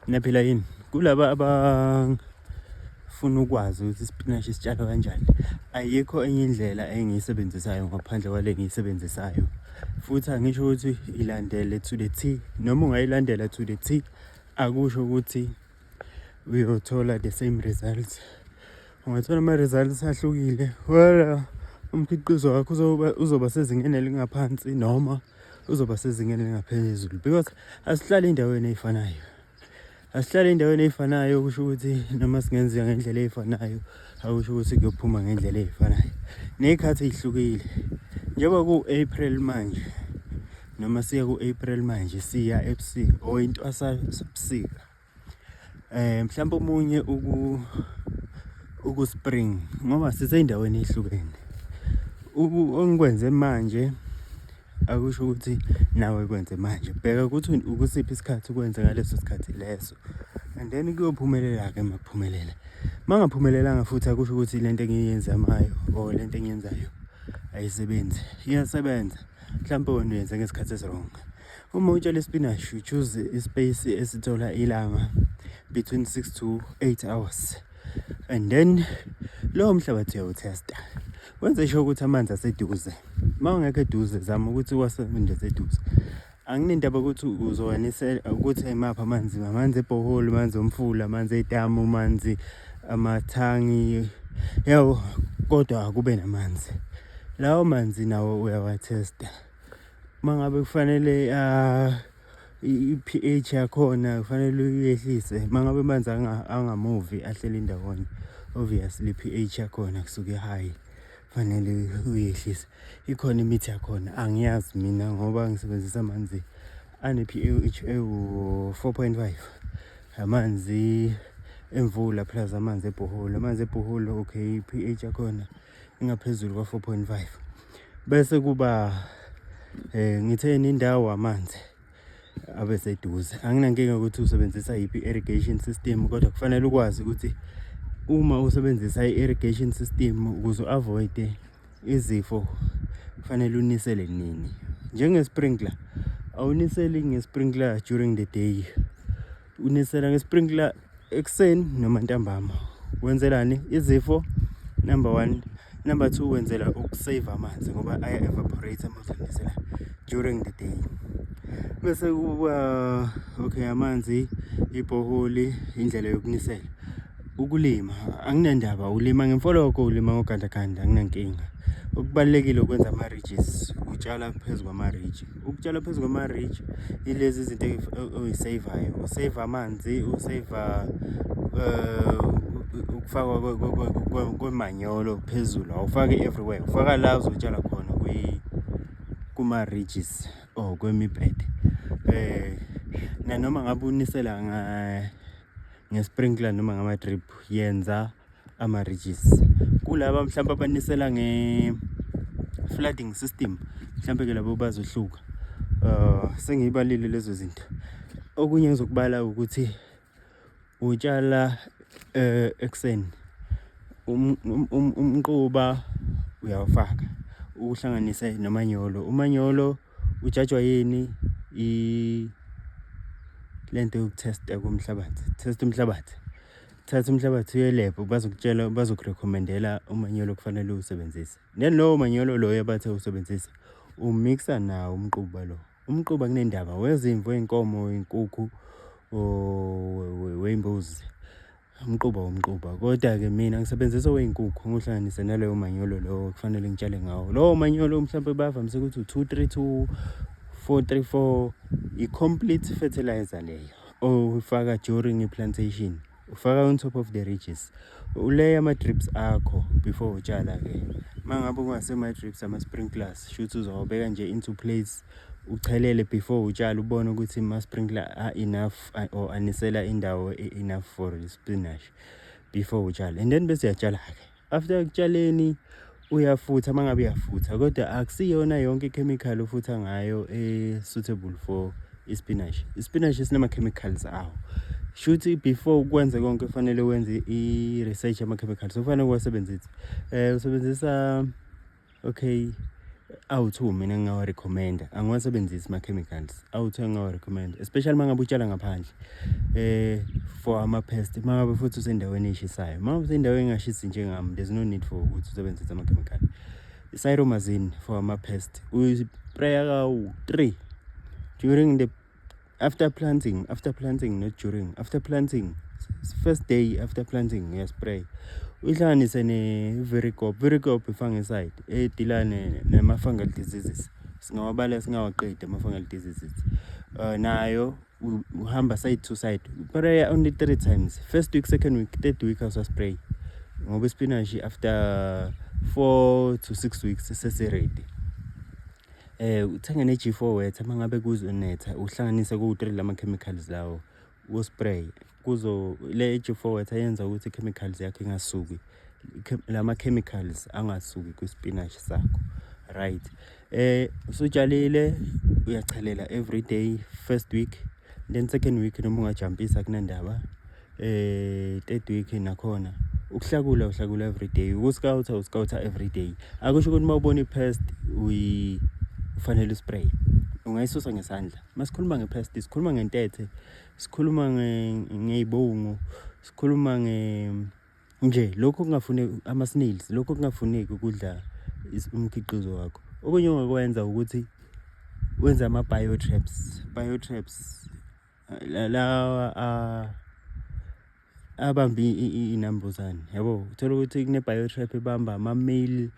naphila yini kulaba abafuna ukwazi ukuthi isipinashi sitshalwa kanjani. Ayikho enye indlela engiyisebenzisayo ngaphandle kwale engiyisebenzisayo, futhi angisho ukuthi ilandele to the T. Noma ungayilandela to the T, akusho ukuthi uyothola the same results. Ungathola ama-results ahlukile, wala umkhiqizo wakho uzoba sezingeni elingaphansi noma uzoba sezingeni elingaphezulu, because asihlali endaweni ey'fanayo. Asihlali endaweni ey'fanayo kusho ukuthi noma singenziwa ngendlela ey'fanayo, akusho ukuthi kuyophuma ngendlela ey'fanayo. Ney'khathi ey'hlukile, njengoba ku-April manje, noma siya ku-April manje, siya ebusika or intwasabusika. Mhlawumbe omunye uku-spring, ngoba sisey'ndaweni ey'hlukene. Ongikwenze manje akusho ukuthi nawe kwenze manje. Bheka ukuthi ukusiphi isikhathi ukwenze ngaleso sikhathi leso, and then kuyophumelela-ke makuphumelela. Uma ngaphumelelanga futhi akusho ukuthi lento engiyenzamayo or lento engiyenzayo ayisebenzi. Iyasebenza, mhlawumbe wena uyenze ngesikhathi esi-wrong. Uma utshala isipinashi, u-choose ispace esithola ilanga between 6 to 8 hours, and then lowo mhlabathi uyawuthesta, wenze sure ukuthi amanzi aseduze. Uma ungekho eduze, zama ukuthi uwasebenzise eduze. Anginendaba ukuthi uzowanisela ukuthi imaphi amanzi ebhoholi, amanzi omfula, amanzi edamu, amanzi amathangi, yawo, kodwa akube namanzi. Lawo manzi nawo uyawathesta. Uma ngabe kufanele i-pH yakhona kufanele uyehlise. Uma ngabe amanzi angamuvi ahleli ndawonye, obviously i-pH yakhona kusuke high, fanele uyehlise. Ikhona imithi yakhona, angiyazi mina ngoba ngisebenzisa amanzi ane-pH ewu-4.5, amanzi emvula plus amanzi ebhoholi. Amanzi ebhoholi, okay, i-pH yakhona ingaphezulu kwa-4.5. Bese kuba ngitheni indawo amanzi abeseduze. Anginankinga ukuthi usebenzisa yiphi irrigation system, kodwa kufanele ukwazi ukuthi uma usebenzisa i-irrigation system ukuze u-avoid izifo, kufanele unisele nini. Njenge-sprinkler, awuniseli nge-sprinkler during the day, unisela nge-sprinkler ekuseni noma ntambama. Wenzelani? Izifo, number 1. Number 2, wenzela ukusave amanzi ngoba aya-evaporate uma uzonisela during the day. Bese kuba okay, amanzi, ibhoholi, indlela yokunisela. Ukulima, anginandaba, ulima ngemfoloko, ulima ngogandaganda, anginankinga. Okubalulekile ukwenza ama-ridges, utshala phezu kwama-ridge. Ukutshala phezu kwama-ridge ilezi izinto oyiseyivayo, useva amanzi, useva ukufakwa kwemanyolo phezulu. Awufake everywhere, ufaka la uzotshala khona kuma-ridges or kwemibhede. Nanoma ngabe unisela nge-sprinkler noma ngama-drip, yenza ama-ridges. Kulaba mhlawumbe abanisela nge-flooding system, mhlawumbe ke labo bazohluka. Sengiyibalile lezo zinto. Okunye ngizokubala ukuthi utshala ekuseni, umquba uyawufaka, uhlanganise nomanyolo. Umanyolo ujajwa yini? Lento yokuthesta komhlabathi, test umhlabathi. Thatha umhlabathi uye-lab, bazokurekhomendela umanyolo kufanele uwusebenzise. Then lowo manyolo loyo abathe usebenzisa, umixa nawo umquba lo. Umquba kunendaba wezimvu, wey'nkomo, wey'nkukhu, wey'mbuzi. Umquba. Kodwa-ke mina ngisebenzisa wey'nkukhu, nguhlanganise naloyo manyolo lowo kufanele ngitshale ngawo. Lowo manyolo mhlawumbe bavamise ukuthi 232, 434, i-complete fertilizer leyo ufaka during i-plantation, ufaka on top of the ridges. Uleya ama-drips akho before utshala-ke. Uma ngabe ungasema-drips, ama-sprinklers, shuthi uzawubeka nje into place, uchelele before utshala, ubone ukuthi ama-sprinkler are-enough or anisela indawo enough for spinach before utshala. And then bese uyatshala-ke. After kutshaleni uyafutha, uma ngabe uyafutha, kodwa akusiyona yonke i-chemical ofutha ngayo suitable for ispinashi. Ispinashi sinama-chemicals awo. Shuthi before ukwenza konke kufanele wenze i-research yama-chemicals. Ufanele uwasebenzise. Usebenzisa, okay, awu-2 mina ngingawarecommenda angiwasebenzisi ama-chemicals awu-2 engingawarecommenda especially uma ngabe utshala ngaphandle for ama-pest uma ngabe futhi usendaweni eshisayo. Uma usendaweni engashisi njengami there's no need for ukuthi usebenzise ama-chemical. Cyromazine for ama-pest uyispraya kawu-3 during the after planting not during, after planting, first day after planting uyaspray uyihlanganise ne-Viricop i-fungicide edilane nema-fungal diseases singawabala singawaqedi ama-fungal diseases nayo uhamba side to side spray only 3 times, first week, second week, third week awusaspray ngoba ispinashi after 4 to 6 weeks sesi-ready. Uthenga ne-G4 wet uma ngabe kuzonetha uhlanganise ku-3 lama-chemicals lawo uspray le G4 wet ayenza ukuthi i-chemicals yakho ingasuki lama-chemicals angasuki kwispinashi sakho, right? Usutshalile uyachelela every day first week, then second week noma ungajampisa kunandaba, third week nakhona ukuhlakula every day, uscouta every day. Akusho ukuthi uma ubona i-pest ufanele uspray, ungayisusa ngesandla. Masikhuluma nge-pest sikhuluma ngentethe, sikhuluma ngey'bungu, sikhuluma nje lokho kungafuneki, ama-snails, lokho kungafuneki ukudla umkhiqizo wakho. Okunye ongakwenza ukuthi wenza ama-biotraps lawa abambi inambuzane, yabo. Uthola ukuthi kune-biotrap ebamba ama-male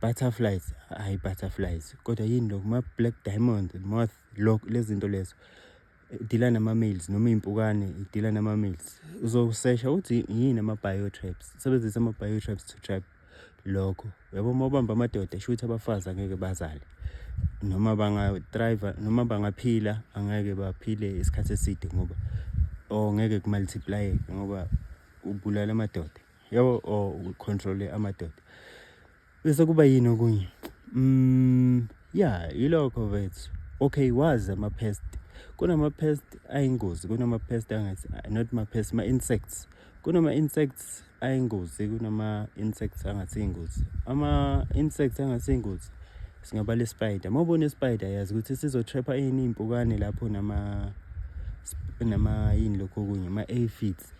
butterflies, hayi butterflies kodwa yini lokho, ma-black diamond, moth, lezi zinto lezo idila nama-males noma iy'mpukane idila nama-males. Uzosesha ukuthi yini ama-biotraps, sebenzisa ama-biotraps to trap lokho, yabo. Uma ubamba amadoda shuthi abafazi angeke bazale noma banga-thrive noma bangaphila angeke baphile isikhathi eside ngoba ngeke ku-multiply ngoba ubulala amadoda, yabo, or ucontrol amadoda. Bese kuba yini okunye? Yilokho vethu. Okay, wazi ama-pest, kunama-pest ayingozi, kunama-pest not ma-pest, ma-insects. Kunama-insects ayingozi, kunama-insects angasiyingozi. Ama-insects angasiyingozi singabala i-spider. Uma ubona i-spider yazi ukuthi sizotrapha ini iy'mpukane lapho nama yini lokho okunye, ama-aphids.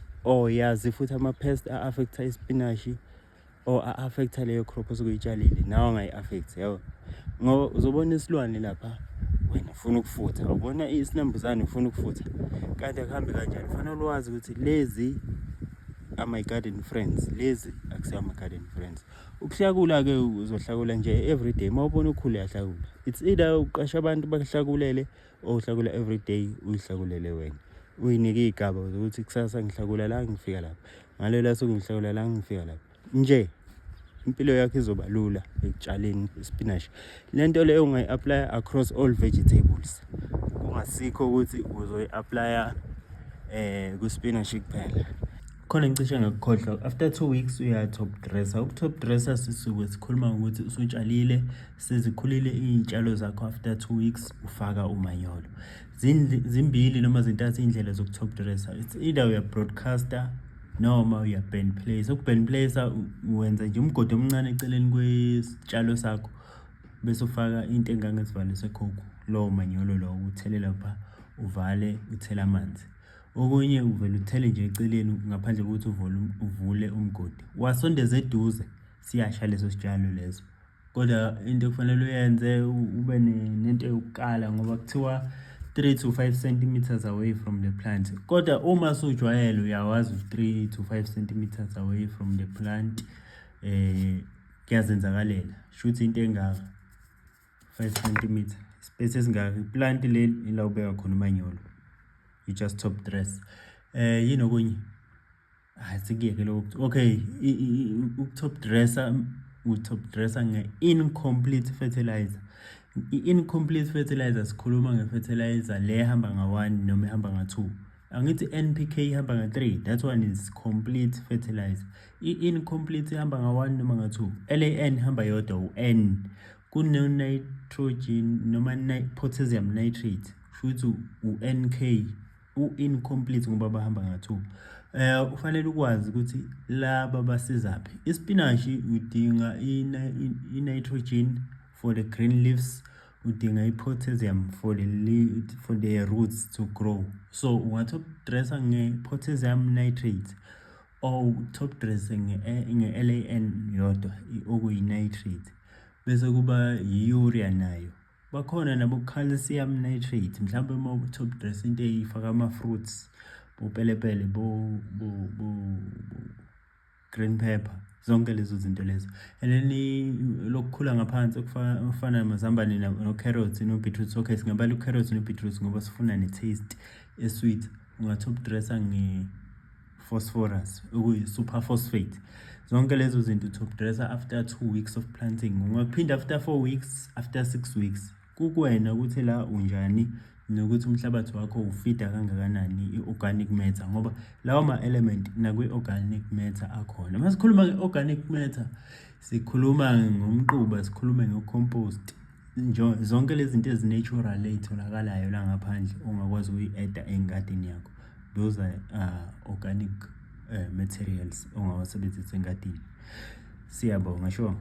Yazi futhi ama-pest a-affecta ispinashi or a-affecta leyo crop osukuyitshalile nawe angayi-affect, yabo. Ngoba uzobona isilwane lapha wena ufuna ukufutha, ubona isinambuzane ufuna ukufutha, kanti akuhambi kanjani. Kufanele wazi ukuthi lezi ama-garden friends, lezi akusiyo ama-garden friends. Ukuhlakula-ke uzohlakula nje every day, uma ubona ukhula uyahlakula. It's either uqasha abantu bakuhlakulele or uhlakula every day uyihlakulele wena, uyinike iy'gaba zokuthi kusasa ngihlakula la ngifika lapha, ngalelo suku ngihlakula la ngifika lapha. Nje impilo yakho izoba lula ekutshaleni ispinashi. Lento leyo ungayi-apply across all vegetables, kungasikho ukuthi uzoyi-apply kwispinashi kuphela. Khona ngicishe ngakukhohlwa, after 2 weeks uya-top dresser. Uku-top dresser sisuke sikhuluma ngokuthi usutshalile sezikhulile iy'tshalo zakho, after 2 weeks ufaka umanyolo. Zimbili noma zintathu iy'ndlela zoku-top dresser. It's either uya-broadcaster noma uya-bend place. Uku-bend place uwenza nje umgodi omncane eceleni kwesitshalo sakho bese ufaka into engangesivalo sekhokho, lowo manyolo lowo uthelela pha, uvale uthele amanzi. Okunye uvele uthele nje eceleni ngaphandle kokuthi uvule umgodi, wasondeza eduze siyasha leso sitshalo leso. Kodwa into kufanele uyenze ube nento yokukala ngoba kuthiwa 3 to 5 centimeters away from the plant. Kodwa uma usujwayele uyawazi 3 to 5 centimeters away from the plant kuyazenzakalela, shuthi into engaka 5 centimeter space esingaka, plant le ila ubeka khona umanyolo, you just top dress. Yini okunye? Sikuyeke lokho. Okay, top dresser, u-top dresser nge-incomplete fertilizer. I-incomplete fertilizer sikhuluma nge-fertilizer le ehamba nga-1 noma ehamba nga-2. Angithi NPK ihamba nga-3, that one is complete fertilizer. I-incomplete ihamba nga-1 noma nga-2. LAN ihamba yodwa, u-N. Kune-nitrogen noma potassium nitrate, futhi u-NK, u-incomplete ngoba bahamba nga-2. Ufanele ukwazi ukuthi laba basizaphi. Isipinashi udinga i-nitrogen for the green leaves, udinga i-potassium for the roots to grow. So unga-top dressa nge-potassium nitrate or top dressing nge-LAN yodwa okuyi-nitrate, bese kuba i-urea nayo. Bakhona nabo calcium nitrate, mhlawumbe uma u-top dress into eyifaka ama-fruits, bopelepele, bo green pepper, zonke lezo zinto lezo. And then lokukhula ngaphansi okufana namazambane no-carrots no-beetroot. Okay, singabala u-carrots no-beetroot ngoba sifuna ne-taste e-sweet. Unga-top dressa nge-phosphorus okuyi-super phosphate. Zonke lezo zinto top dresser after 2 weeks of planting. Ungaphinda after 4 weeks, after 6 weeks. Kukuwena ukuthi la unjani nokuthi umhlabathi wakho ufida kangakanani i-organic matter, ngoba lawo ma-element nakwi-organic matter akhona. Uma sikhuluma nge-organic matter, sikhuluma ngomquba, sikhulume nge-compost, zonke lezi zinto ezi-natural ey'tholakalayo la ngaphandle ongakwazi ukuyi-add engadini yakho. Those are organic materials ongawasebenzisa engadini. Siyabonga, sure.